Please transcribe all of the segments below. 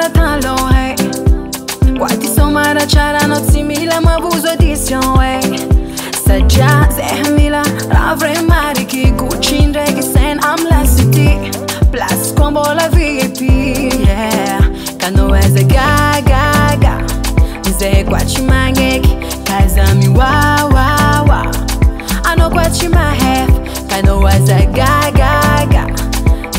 la talon, hey. Quati somara c'era non simile ma avuso edition, hey. Sajja zehmila ravre mari ki Gucci ndregi sen amla city Plus combo la VIP, yeah. Kano eze ga ga ga Nze kwa chimangeki Kazami wa wa wa Ano kwa chimahef Kano eze ga ga ga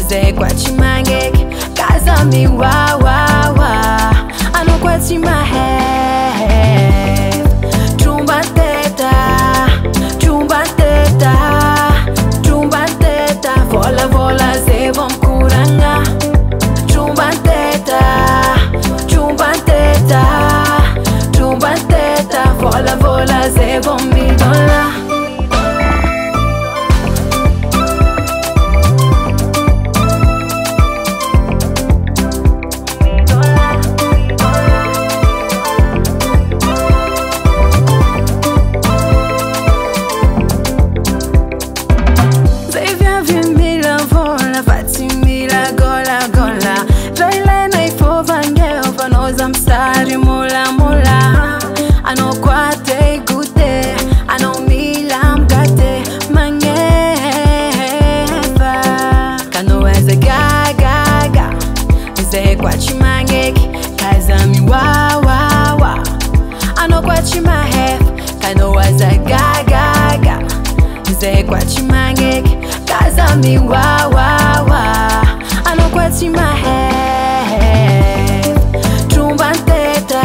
Nze kwa chimangeki Kazami wa wa wa Ano kwa chimahef Tromban'I Teta Tromban'I Teta Vola vola ze vom kuranga Tromban'I Teta Tromban'I Teta Vola vola ze vom midola Mstari mula mula Ano kwate gute Ano mila mkate mangefa Kano eze ga ga ga Nze kwa chimangeki Kazami wa wa wa Ano kwa chimahef Kano eze ga ga ga Nze kwa chimangeki Kazami wa wa wa Ano kwa chimahef Tromban'I Teta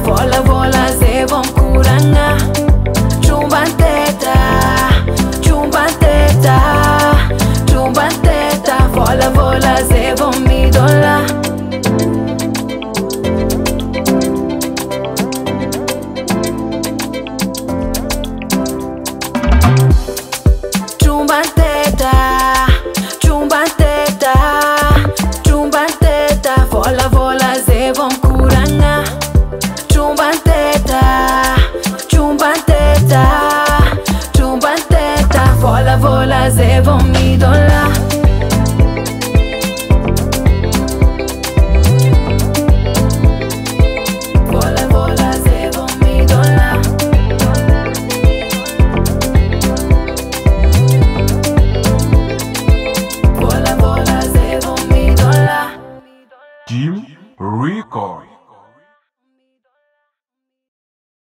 Vola vola ze vom kuranga Tromban'I Teta Vola vola ze vom midola Tromban'I Teta Vola vola ze vom kuranga Tromban'I Teta Vola vola ze vom midola Vola vola ze vom midola Vola vola ze vom midola Jim Record.